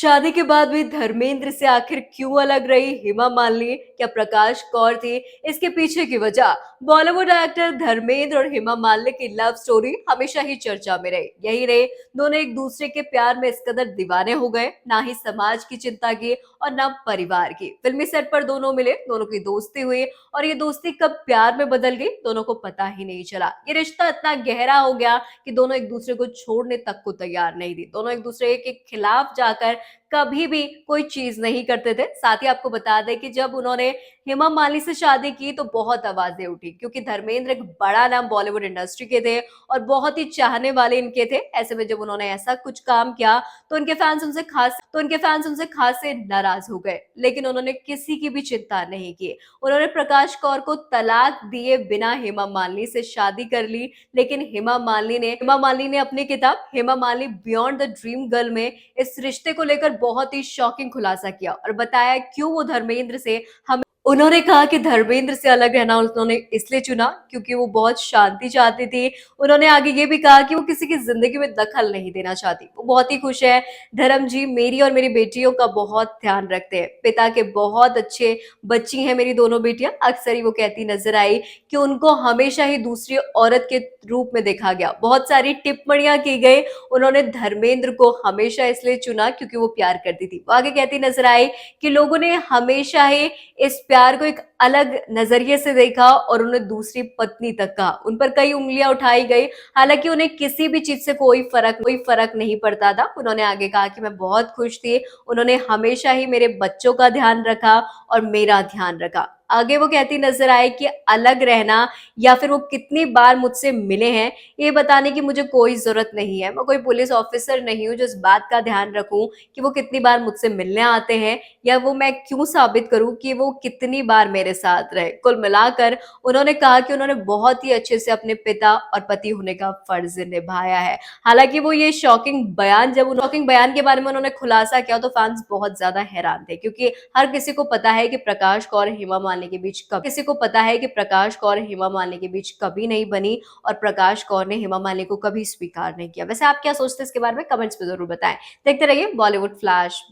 शादी के बाद भी धर्मेंद्र से आखिर क्यों अलग रही हेमा मालिनी? क्या प्रकाश कौर थी इसके पीछे की वजह? बॉलीवुड एक्टर धर्मेंद्र और हेमा मालिनी की लव स्टोरी हमेशा ही चर्चा में रही। यही रहे, दोनों एक दूसरे के प्यार में इस कदर दीवाने हो गए, ना ही समाज की चिंता की और ना परिवार की। फिल्मी सेट पर दोनों मिले, दोनों की दोस्ती हुई और ये दोस्ती कब प्यार में बदल गई दोनों को पता ही नहीं चला। ये रिश्ता इतना गहरा हो गया कि दोनों एक दूसरे को छोड़ने तक को तैयार नहीं थी। दोनों एक दूसरे के खिलाफ जाकर कभी भी कोई चीज नहीं करते थे। साथ ही आपको बता दें कि जब उन्होंने हेमा मालिनी से शादी की तो बहुत आवाजें उठी, क्योंकि धर्मेंद्र एक बड़ा नाम बॉलीवुड इंडस्ट्री के थे और बहुत ही चाहने वाले इनके थे। ऐसे में जब उन्होंने ऐसा कुछ काम किया तो उनके फैंस उनसे खासे नाराज हो गए, लेकिन उन्होंने किसी की भी चिंता नहीं की। उन्होंने प्रकाश कौर को तलाक दिए बिना हेमा मालिनी से शादी कर ली। लेकिन हेमा मालिनी ने अपनी किताब Hema Malini beyond the dream girl में इस रिश्ते को लेकर बहुत ही शॉकिंग खुलासा किया और बताया क्यों वो धर्मेंद्र से हम उन्होंने कहा कि धर्मेंद्र से अलग रहना उन्होंने इसलिए चुना क्योंकि वो बहुत शांति चाहती थी। उन्होंने आगे ये भी कहा कि वो किसी की जिंदगी में दखल नहीं देना चाहती। वो बहुत ही खुश है। धर्म जी मेरी और मेरी बेटियों का बहुत ध्यान रखते हैं। पिता के बहुत अच्छे बच्ची हैं मेरी दोनों बेटियां। अक्सर ही वो कहती नजर आई कि उनको हमेशा ही दूसरी औरत के रूप में देखा गया। बहुत सारी टिप्पणियां की गई। उन्होंने धर्मेंद्र को हमेशा इसलिए चुना क्योंकि वो प्यार करती थी। वो आगे कहती नजर आई कि लोगों ने हमेशा ही इस प्यार को एक अलग नजरिए से देखा और उन्हें दूसरी पत्नी तक कहा। उन पर कई उंगलियां उठाई गई, हालांकि उन्हें किसी भी चीज से कोई फर्क नहीं पड़ता था। उन्होंने आगे कहा कि मैं बहुत खुश थी, उन्होंने हमेशा ही मेरे बच्चों का ध्यान रखा और मेरा ध्यान रखा। आगे वो कहती नजर आए कि अलग रहना या फिर वो कितनी बार मुझसे मिले हैं ये बताने की मुझे कोई जरूरत नहीं है। मैं कोई पुलिस ऑफिसर नहीं हूँ जो इस बात का ध्यान रखूं कि वो कितनी बार मुझसे मिलने आते हैं, या वो मैं क्यों साबित करूं कि वो कितनी बार मेरे साथ रहे। कुल मिलाकर उन्होंने कहा कि उन्होंने बहुत ही अच्छे से अपने पिता और पति होने का फर्ज निभाया है। हालांकि वो ये शॉकिंग बयान के बारे में उन्होंने खुलासा किया तो फैंस बहुत ज्यादा हैरान थे, क्योंकि हर किसी को पता है कि प्रकाश कौर हेमा मालिनी के बीच कभी नहीं बनी और प्रकाश कौर ने हेमा मालिनी को कभी स्वीकार नहीं किया। वैसे आप क्या सोचते हैं इसके बारे में? कमेंट्स में जरूर बताएं। देखते रहिए बॉलीवुड फ्लैश।